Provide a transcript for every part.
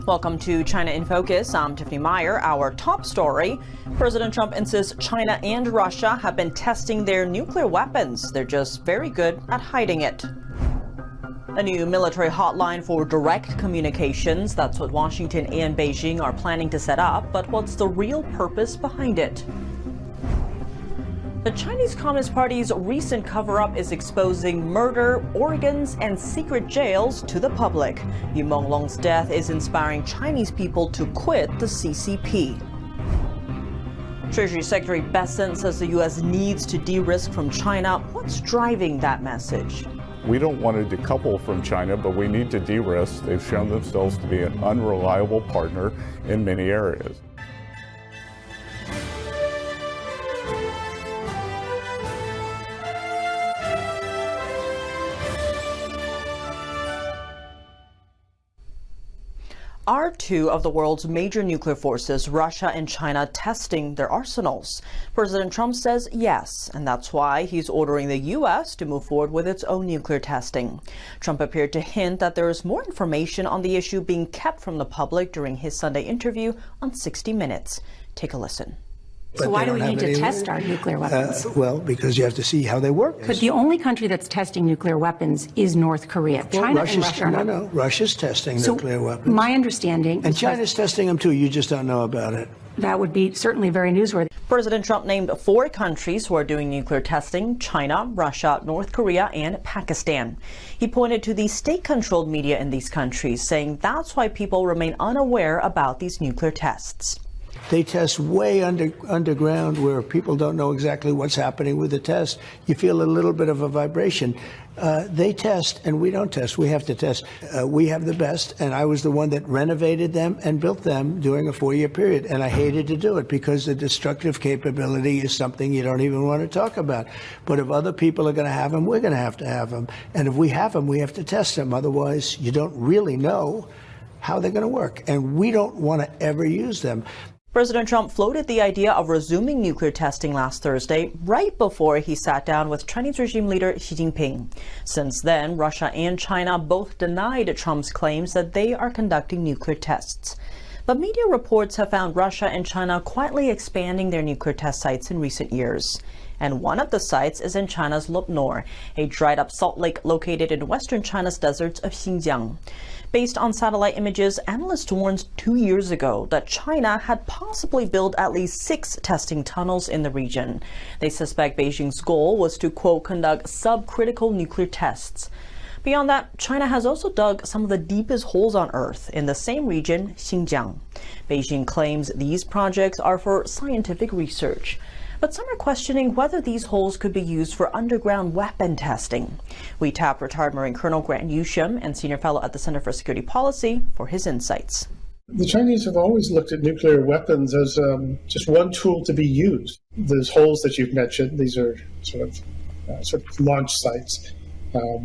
Welcome to China in Focus. I'm Tiffany Meyer. Our top story, President Trump insists China and Russia have been testing their nuclear weapons. They're just very good at hiding it. A new military hotline for direct communications. That's what Washington and Beijing are planning to set up. But what's the real purpose behind it? The Chinese Communist Party's recent cover-up is exposing murder, organs, and secret jails to the public. Yu Monglong's death is inspiring Chinese people to quit the CCP. Treasury Secretary Bessent says the U.S. needs to de-risk from China. What's driving that message? We don't want to decouple from China, but we need to de-risk. They've shown themselves to be an unreliable partner in many areas. Are two of the world's major nuclear forces, Russia and China, testing their arsenals? President Trump says yes, and that's why he's ordering the U.S. to move forward with its own nuclear testing. Trump appeared to hint that there is more information on the issue being kept from the public during his Sunday interview on 60 Minutes. Take a listen. So why do we need to test our nuclear weapons? Well, because you have to see how they work. But the only country that's testing nuclear weapons is North Korea. Well, China and Russia are not. No, Russia's testing nuclear weapons. My understanding and China's testing them too. You just don't know about it. That would be certainly very newsworthy. President Trump named 4 countries who are doing nuclear testing: China, Russia, North Korea, and Pakistan. He pointed to the state-controlled media in these countries, saying that's why people remain unaware about these nuclear tests. They test way underground where people don't know exactly what's happening with the test. You feel a little bit of a vibration. They test and we don't test. We have to test. We have the best, and I was the one that renovated them and built them during a 4-year period. And I hated to do it because the destructive capability is something you don't even want to talk about. But if other people are going to have them, we're going to have them. And if we have them, we have to test them. Otherwise, you don't really know how they're going to work. And we don't want to ever use them. President Trump floated the idea of resuming nuclear testing last Thursday, right before he sat down with Chinese regime leader Xi Jinping. Since then, Russia and China both denied Trump's claims that they are conducting nuclear tests. But media reports have found Russia and China quietly expanding their nuclear test sites in recent years. And one of the sites is in China's Lopnor, a dried-up salt lake located in western China's deserts of Xinjiang. Based on satellite images, analysts warned 2 years ago that China had possibly built at least 6 testing tunnels in the region. They suspect Beijing's goal was to, quote, conduct subcritical nuclear tests. Beyond that, China has also dug some of the deepest holes on Earth in the same region, Xinjiang. Beijing claims these projects are for scientific research. But some are questioning whether these holes could be used for underground weapon testing. We tap retired Marine Colonel Grant Newsham and senior fellow at the Center for Security Policy for his insights. The Chinese have always looked at nuclear weapons as just one tool to be used. Those holes that you've mentioned, these are sort of launch sites,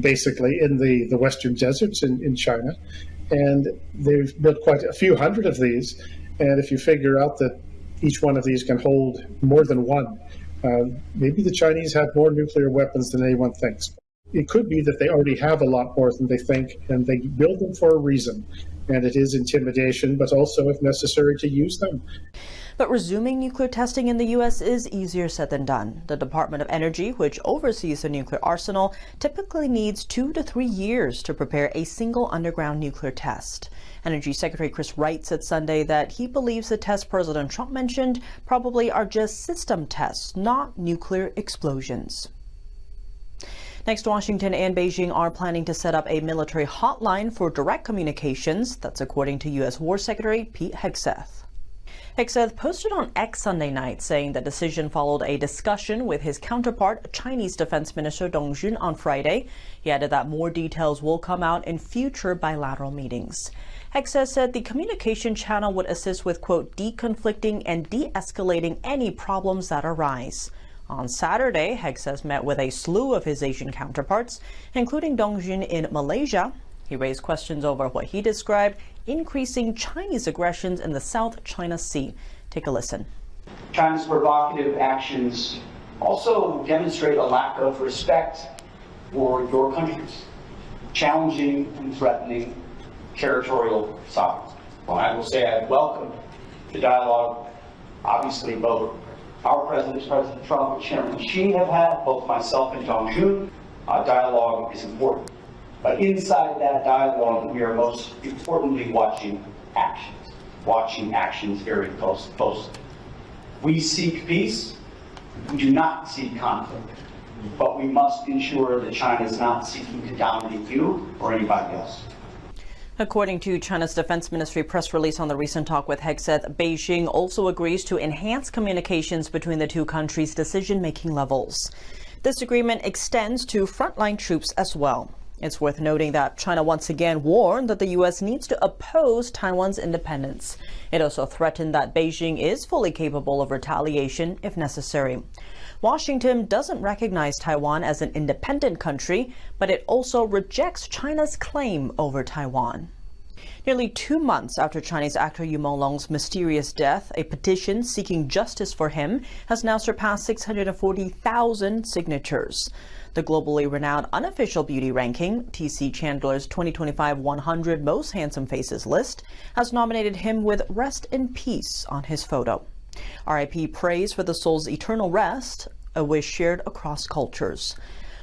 basically in the western deserts in China. And they've built quite a few hundred of these. And if you figure out that each one of these can hold more than one, maybe the Chinese have more nuclear weapons than anyone thinks. It could be that they already have a lot more than they think, and they build them for a reason. And it is intimidation, but also, if necessary, to use them. But resuming nuclear testing in the U.S. is easier said than done. The Department of Energy, which oversees the nuclear arsenal, typically needs 2 to 3 years to prepare a single underground nuclear test. Energy Secretary Chris Wright said Sunday that he believes the tests President Trump mentioned probably are just system tests, not nuclear explosions. Next, Washington and Beijing are planning to set up a military hotline for direct communications. That's according to U.S. War Secretary Pete Hegseth. Hegseth posted on X Sunday night saying the decision followed a discussion with his counterpart, Chinese Defense Minister Dong Jun, on Friday. He added that more details will come out in future bilateral meetings. Hegseth said the communication channel would assist with, quote, deconflicting and de-escalating any problems that arise. On Saturday, Hegseth met with a slew of his Asian counterparts, including Dong Jun in Malaysia. He raised questions over what he described increasing Chinese aggressions in the South China Sea. Take a listen. China's provocative actions also demonstrate a lack of respect for your countries, challenging and threatening territorial sovereignty. Well, I will say I welcome the dialogue. Obviously, both our President Trump, and Chairman Xi have had, both myself and Dong Jun. Dialogue is important. But inside that dialogue, we are most importantly watching actions very closely. We seek peace. We do not seek conflict. But we must ensure that China is not seeking to dominate you or anybody else. According to China's Defense Ministry press release on the recent talk with Hegseth, Beijing also agrees to enhance communications between the two countries' decision-making levels. This agreement extends to frontline troops as well. It's worth noting that China once again warned that the U.S. needs to oppose Taiwan's independence. It also threatened that Beijing is fully capable of retaliation if necessary. Washington doesn't recognize Taiwan as an independent country, but it also rejects China's claim over Taiwan. Nearly 2 months after Chinese actor Yu Monglong's mysterious death, a petition seeking justice for him has now surpassed 640,000 signatures. The globally renowned unofficial beauty ranking, TC Chandler's 2025 100 Most Handsome Faces list, has nominated him with Rest in Peace on his photo. RIP prays for the soul's eternal rest, a wish shared across cultures.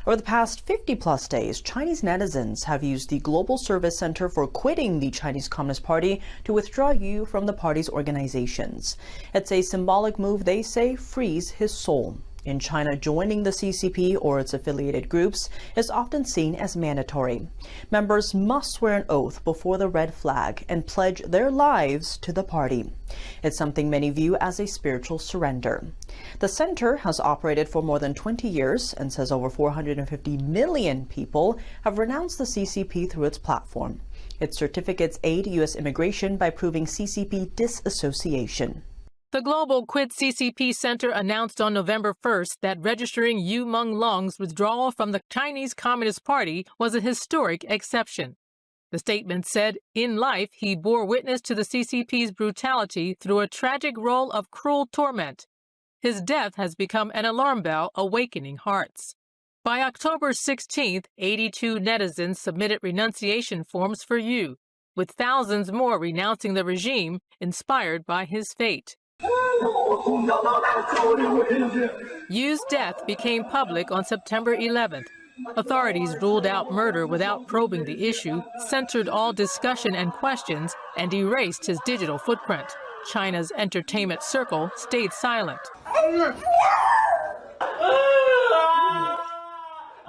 Over the past 50-plus days, Chinese netizens have used the Global Service Center for Quitting the Chinese Communist Party to withdraw Yu from the party's organizations. It's a symbolic move, they say, frees his soul. In China, joining the CCP or its affiliated groups is often seen as mandatory. Members must swear an oath before the red flag and pledge their lives to the party. It's something many view as a spiritual surrender. The center has operated for more than 20 years and says over 450 million people have renounced the CCP through its platform. Its certificates aid U.S. immigration by proving CCP disassociation. The Global Quit CCP Center announced on November 1st that registering Yu Monglong's withdrawal from the Chinese Communist Party was a historic exception. The statement said, in life, he bore witness to the CCP's brutality through a tragic role of cruel torment. His death has become an alarm bell awakening hearts. By October 16th, 82 netizens submitted renunciation forms for Yu, with thousands more renouncing the regime inspired by his fate. Yu's death became public on September 11th. Authorities ruled out murder without probing the issue, censored all discussion and questions, and erased his digital footprint. China's entertainment circle stayed silent.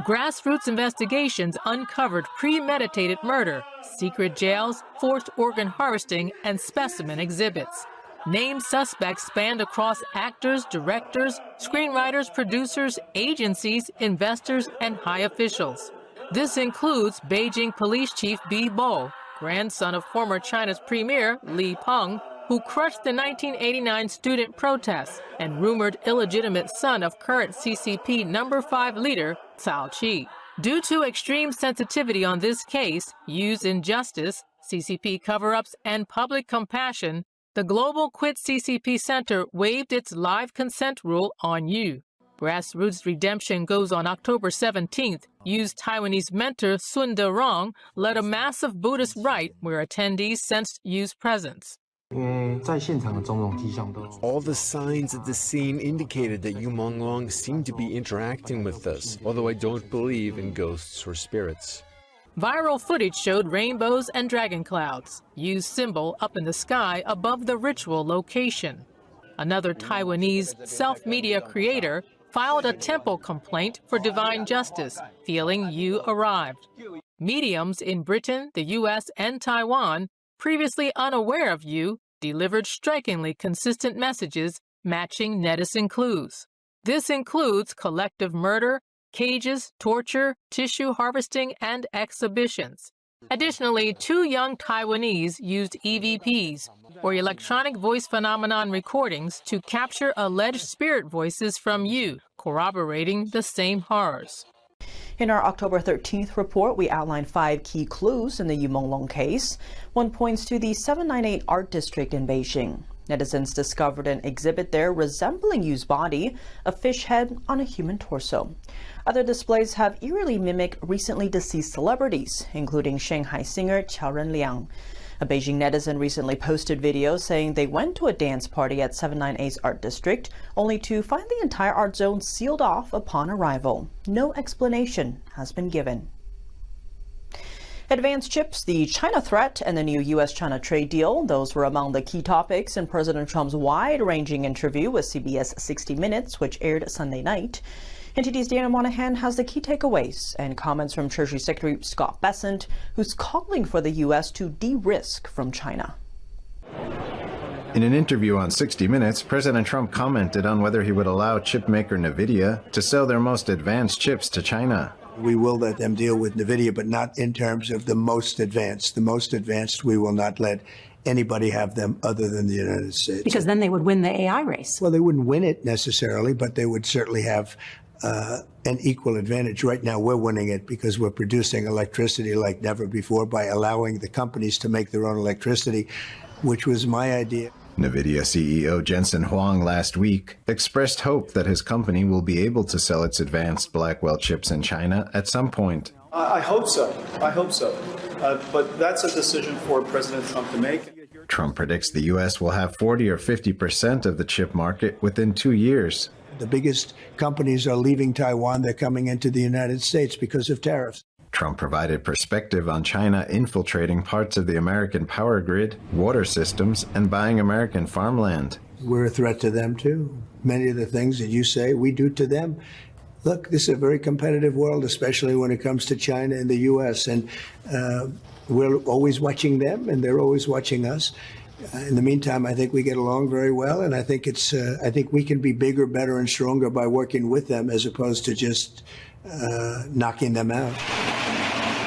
Grassroots investigations uncovered premeditated murder, secret jails, forced organ harvesting, and specimen exhibits. Named suspects spanned across actors, directors, screenwriters, producers, agencies, investors, and high officials. This includes Beijing Police Chief Bi Bo, grandson of former China's Premier Li Peng, who crushed the 1989 student protests, and rumored illegitimate son of current CCP No. 5 leader Cao Qi. Due to extreme sensitivity on this case, Yu's injustice, CCP cover-ups, and public compassion, the Global Quit CCP Center waived its live consent rule on Yu. Grassroots Redemption goes on October 17th. Yu's Taiwanese mentor Sun De-rong led a massive Buddhist rite where attendees sensed Yu's presence. All the signs at the scene indicated that Yu Monglong seemed to be interacting with us, although I don't believe in ghosts or spirits. Viral footage showed rainbows and dragon clouds, Yu's symbol up in the sky above the ritual location. Another Taiwanese self-media creator filed a temple complaint for divine justice, feeling Yu arrived. Mediums in Britain, the U.S., and Taiwan, previously unaware of Yu, delivered strikingly consistent messages matching netizen clues. This includes collective murder, cages, torture, tissue harvesting, and exhibitions. Additionally, 2 young Taiwanese used EVPs, or electronic voice phenomenon recordings, to capture alleged spirit voices from Yu, corroborating the same horrors. In our October 13th report, we outlined 5 key clues in the Yu Monglong case. One points to the 798 Art District in Beijing. Netizens discovered an exhibit there resembling Yu's body, a fish head on a human torso. Other displays have eerily mimicked recently deceased celebrities, including Shanghai singer Qiao Renliang. A Beijing netizen recently posted videos saying they went to a dance party at 798's art district, only to find the entire art zone sealed off upon arrival. No explanation has been given. Advanced chips, the China threat, and the new U.S.-China trade deal. Those were among the key topics in President Trump's wide-ranging interview with CBS 60 Minutes, which aired Sunday night. NTD's Daniel Monahan has the key takeaways and comments from Treasury Secretary Scott Bessent, who's calling for the U.S. to de-risk from China. In an interview on 60 Minutes, President Trump commented on whether he would allow chipmaker NVIDIA to sell their most advanced chips to China. We will let them deal with NVIDIA, but not in terms of the most advanced. The most advanced, we will not let anybody have them other than the United States. Because then they would win the AI race. Well, they wouldn't win it necessarily, but they would certainly have an equal advantage. Right now, we're winning it because we're producing electricity like never before by allowing the companies to make their own electricity, which was my idea. NVIDIA CEO Jensen Huang last week expressed hope that his company will be able to sell its advanced Blackwell chips in China at some point. I hope so. I hope so. But that's a decision for President Trump to make. Trump predicts the U.S. will have 40 or 50% of the chip market within 2 years. The biggest companies are leaving Taiwan. They're coming into the United States because of tariffs. Trump provided perspective on China infiltrating parts of the American power grid, water systems, and buying American farmland. We're a threat to them, too. Many of the things that you say, we do to them. Look, this is a very competitive world, especially when it comes to China and the U.S., and we're always watching them, and they're always watching us. In the meantime, I think we get along very well, and I think I think we can be bigger, better, and stronger by working with them as opposed to just knocking them out.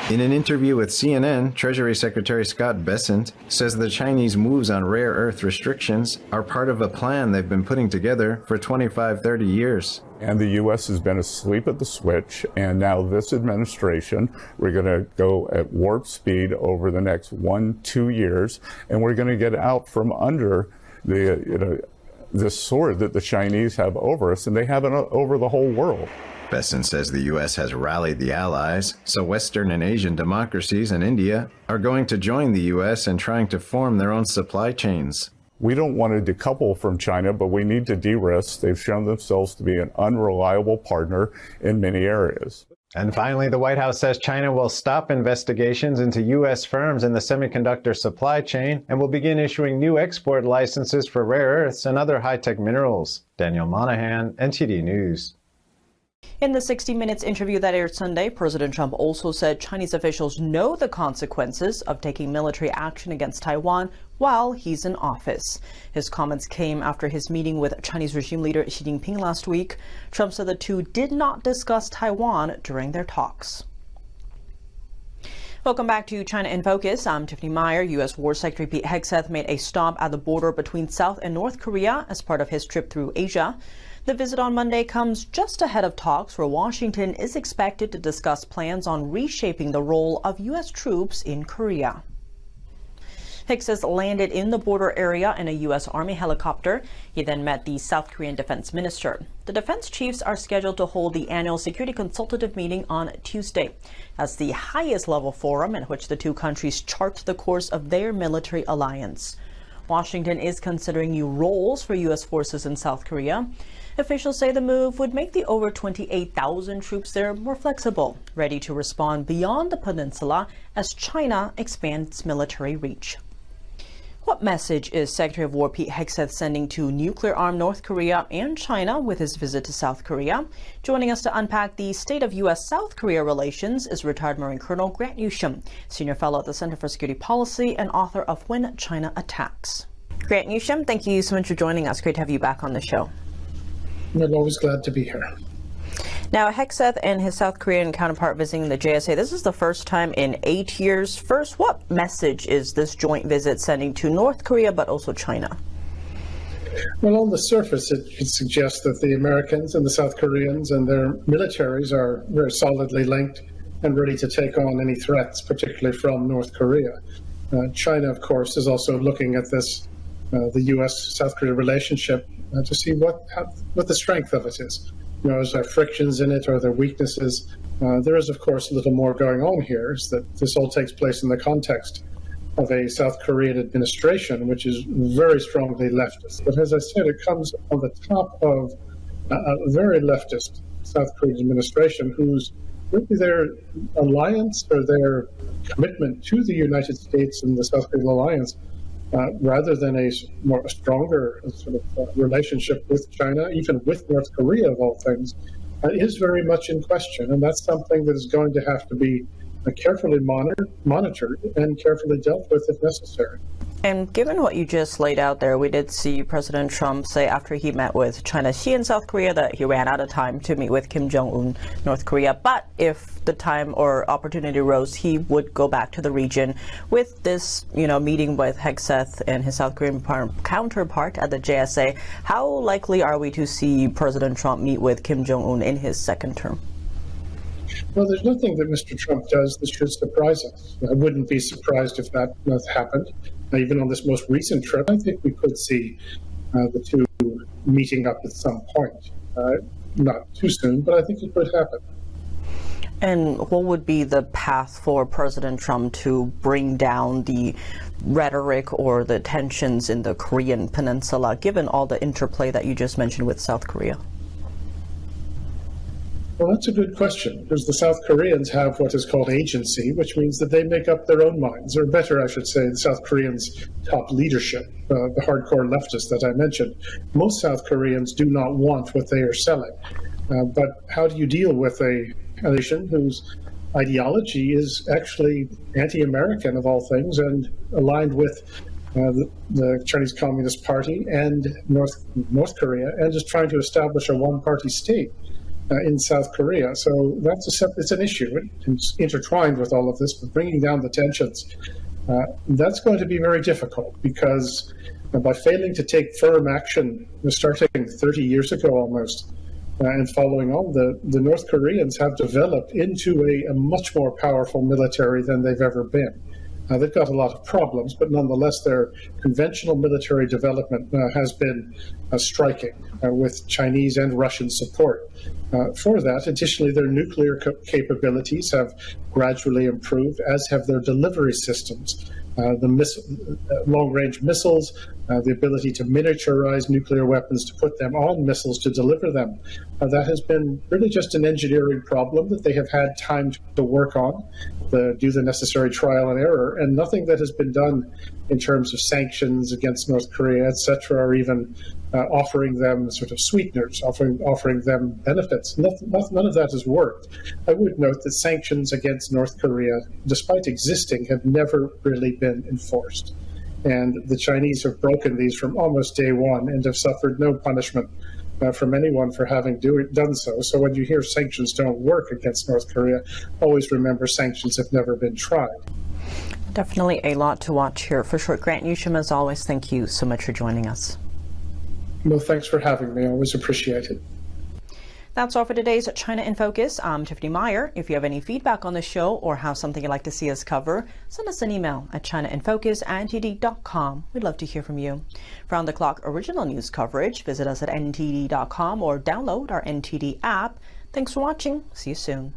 In an interview with CNN, Treasury Secretary Scott Bessent says the Chinese moves on rare earth restrictions are part of a plan they've been putting together for 25-30 years. And the U.S. has been asleep at the switch, and now this administration, we're going to go at warp speed over the next 1-2 years, and we're going to get out from under the sword that the Chinese have over us, and they have it over the whole world. Bessent says the U.S. has rallied the allies, so Western and Asian democracies and India are going to join the U.S. in trying to form their own supply chains. We don't want to decouple from China, but we need to de-risk. They've shown themselves to be an unreliable partner in many areas. And finally, the White House says China will stop investigations into U.S. firms in the semiconductor supply chain and will begin issuing new export licenses for rare earths and other high-tech minerals. Daniel Monahan, NTD News. In the 60 Minutes interview that aired Sunday, President Trump also said Chinese officials know the consequences of taking military action against Taiwan while he's in office. His comments came after his meeting with Chinese regime leader Xi Jinping last week. Trump said the two did not discuss Taiwan during their talks. Welcome back to China in Focus. I'm Tiffany Meyer. U.S. War Secretary Pete Hegseth made a stop at the border between South and North Korea as part of his trip through Asia. The visit on Monday comes just ahead of talks where Washington is expected to discuss plans on reshaping the role of U.S. troops in Korea. Hegseth landed in the border area in a U.S. Army helicopter. He then met the South Korean defense minister. The defense chiefs are scheduled to hold the annual security consultative meeting on Tuesday. That's the highest level forum in which the two countries chart the course of their military alliance. Washington is considering new roles for U.S. forces in South Korea. Officials say the move would make the over 28,000 troops there more flexible, ready to respond beyond the peninsula as China expands its military reach. What message is Secretary of War Pete Hegseth sending to nuclear-armed North Korea and China with his visit to South Korea? Joining us to unpack the state of U.S.-South Korea relations is retired Marine Colonel Grant Newsham, Senior Fellow at the Center for Security Policy and author of When China Attacks. Grant Newsham, thank you so much for joining us. Great to have you back on the show. I'm always glad to be here. Now, Hegseth and his South Korean counterpart visiting the JSA, this is the first time in 8 years. First, what message is this joint visit sending to North Korea, but also China? Well, on the surface, it suggests that the Americans and the South Koreans and their militaries are very solidly linked and ready to take on any threats, particularly from North Korea. China, of course, is also looking at this, the U.S.-South Korea relationship to see what the strength of it is. You know, is there frictions in it or are there weaknesses? There is, of course, a little more going on here, is that this all takes place in the context of a South Korean administration, which is very strongly leftist. But as I said, it comes on the top of a very leftist South Korean administration whose really their alliance or their commitment to the United States and the South Korean alliance, rather than a stronger sort of relationship with China, even with North Korea of all things, is very much in question. And that's something that is going to have to be carefully monitored and carefully dealt with if necessary. And given what you just laid out there, we did see President Trump say after he met with China Xi in South Korea that he ran out of time to meet with Kim Jong-un, North Korea. But if the time or opportunity arose, he would go back to the region. With this, meeting with Hegseth and his South Korean counterpart at the JSA, how likely are we to see President Trump meet with Kim Jong-un in his second term? Well, there's nothing that Mr. Trump does that should surprise us. I wouldn't be surprised if that happened. Even on this most recent trip, I think we could see the two meeting up at some point. Not too soon, but I think it could happen. And what would be the path for President Trump to bring down the rhetoric or the tensions in the Korean peninsula, given all the interplay that you just mentioned with South Korea? Well, that's a good question, because the South Koreans have what is called agency, which means that they make up their own minds, or better, I should say, the South Koreans' top leadership, the hardcore leftists that I mentioned. Most South Koreans do not want what they are selling. But how do you deal with a nation whose ideology is actually anti-American of all things and aligned with the Chinese Communist Party and North Korea, and is trying to establish a one-party state in South Korea? So it's an issue. It's intertwined with all of this, but bringing down the tensions, that's going to be very difficult, because by failing to take firm action, starting 30 years ago almost, and following on, the North Koreans have developed into a much more powerful military than they've ever been. They've got a lot of problems, but nonetheless, their conventional military development has been striking, with Chinese and Russian support for that. Additionally, their nuclear capabilities have gradually improved, as have their delivery systems. The long-range missiles, the ability to miniaturize nuclear weapons, to put them on missiles, to deliver them. That has been really just an engineering problem that they have had time to work on, do the necessary trial and error, and nothing that has been done in terms of sanctions against North Korea, etc., or even offering them sort of sweeteners, offering them benefits. None of that has worked. I would note that sanctions against North Korea, despite existing, have never really been enforced. And the Chinese have broken these from almost day one and have suffered no punishment from anyone for having done so. So when you hear sanctions don't work against North Korea, always remember sanctions have never been tried. Definitely a lot to watch here for sure. Grant Newsham, as always, thank you so much for joining us. Well, thanks for having me. I always appreciate it. That's all for today's China in Focus. I'm Tiffany Meyer. If you have any feedback on the show or have something you'd like to see us cover, send us an email at chinainfocus@ntd.com. We'd love to hear from you. For on-the-clock original news coverage, visit us at ntd.com or download our NTD app. Thanks for watching. See you soon.